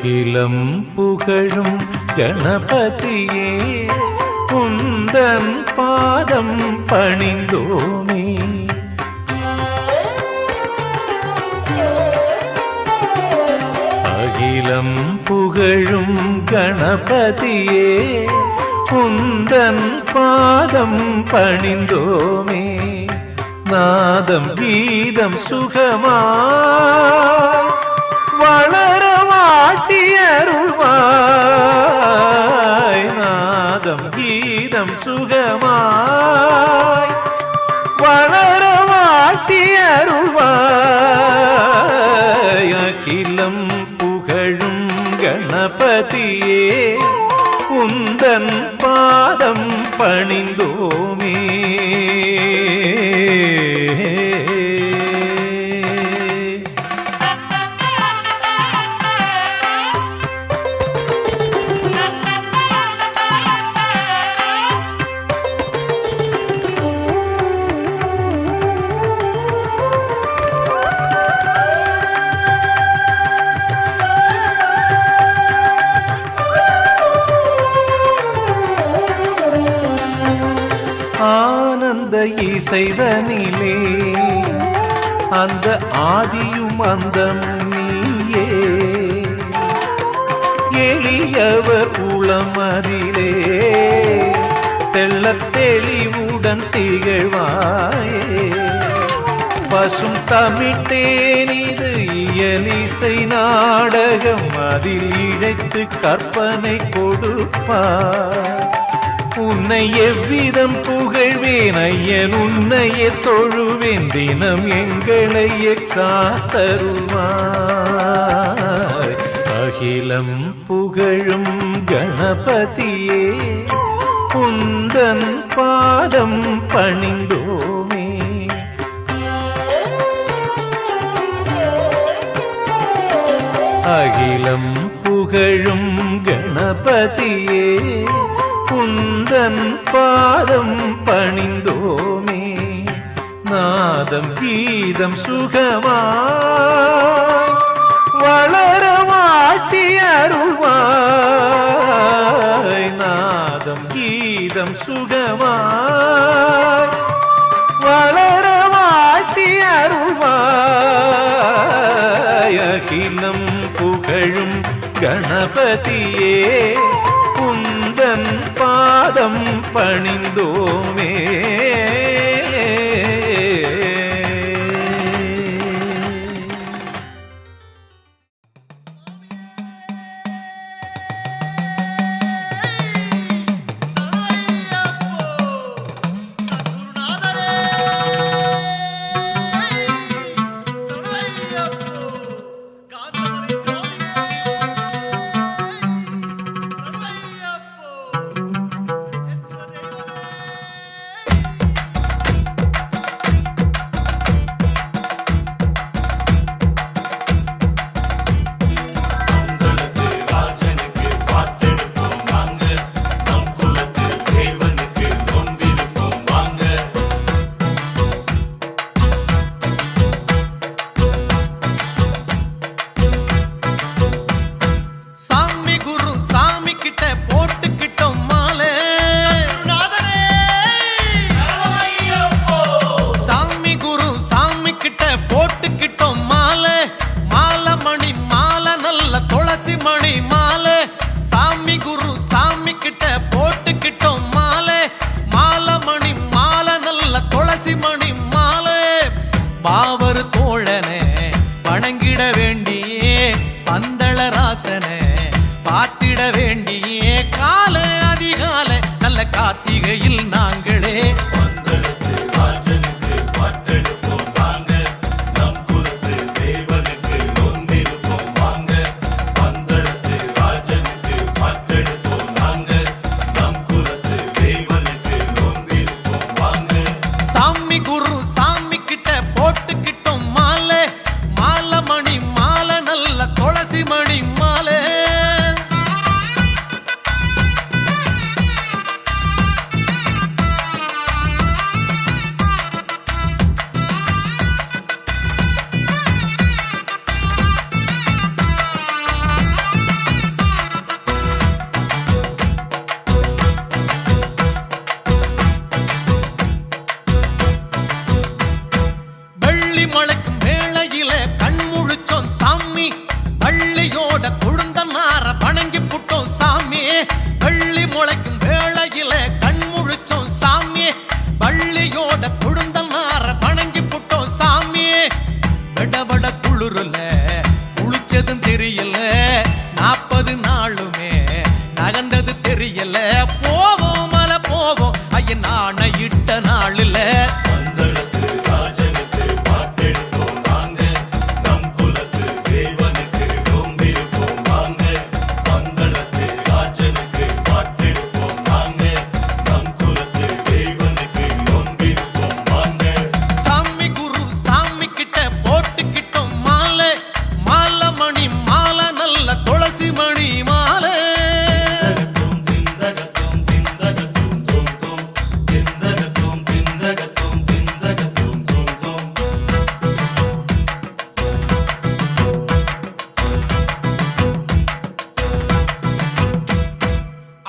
அகிலம் புகழும் கணபதியே உந்தன் பாதம் பணிந்தோமே. அகிலம் புகழும் கணபதியே உந்தன் பாதம் பணிந்தோமே. நாதம் கீதம் சுகமா வளர வாழ்த்தியருள்வாய். நாதம் கீதம் சுகமாய் வளர வாழ்த்தியருள்வாய். அகிலம் புகழும் கணபதியே உந்தன் பாதம் பணிந்தோமே. ஆனந்த இசைதனிலே அந்த ஆதியும் அந்தமும் நீயே. எளியவர் உளமதிலே தெள்ளத் தெளிவுடன் திகழ்வாயே. பசும் தமிழ்த்தேனிது இயலிசை நாடகம் அதில் இழைத்து கற்பனை கொடுப்பார். உன்னை எவ்விதம் புகழ்வேன் ஐயன் உன்னையே தொழுவேன் தினம் எங்களையே காத்தருள்வாய். அகிலம் புகழும் கணபதியே உந்தன் பாதம் பணிந்தோமே. அகிலம் புகழும் கணபதியே உந்தன் பாதம் பணிந்தோமே. நாதம் கீதம் சுகமாய் வளர வாழ்த்தியருள்வாய். நாதம் கீதம் சுகமாய் வளர வாழ்த்தியருள்வாய். அகிலம் புகழும் கணபதியே உந்தன் பாதம் பணிந்தோமே. கார்த்திகையில் நாங்களே நகர்ந்தது தெரியல. போவோம் மலை போவோம் ஐயன் ஆணையிட்ட நாளில்.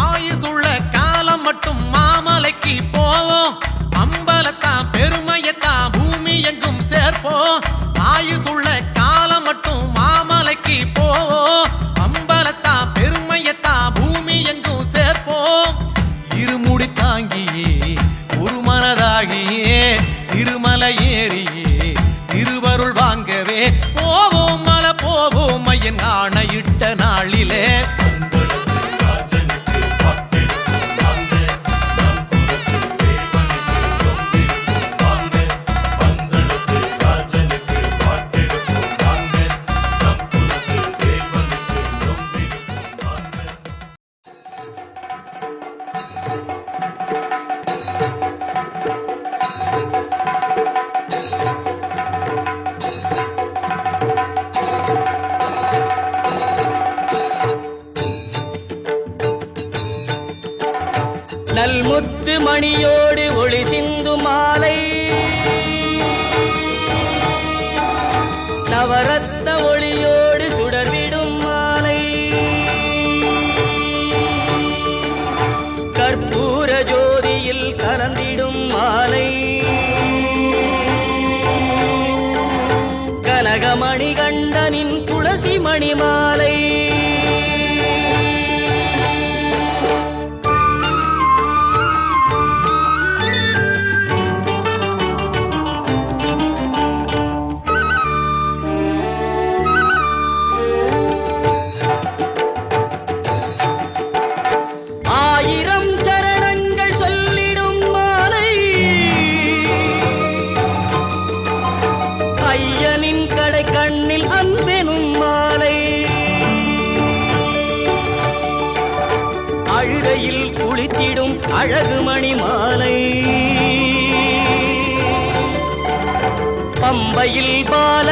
ஆயுசுள்ள காலம் மட்டும் மாமலைக்கு போவோம். அம்பலத்தா பெருமையத்தா பூமி எங்கும் சேர்ப்போம். இருமுடி தாங்கியே ஒரு மனதாகியே திருமலை ஏறியே திருவருள் வாங்கவே போவோம் மலை போவோம் ஐயன் ஆணையிட்ட நாளிலே. நல்முத்து மணியோடு ஒளி சிந்து மாலை, நவரத்ன ஒளியோடு சுடர்விடும் மாலை, கற்பூர ஜோதியில் கலந்திடும் மாலை, கனகமணி கண்டனின் துளசி மணி மாலை. அழுதையில் குளித்திடும் அழகு மணி மாலை, பம்பையில் பால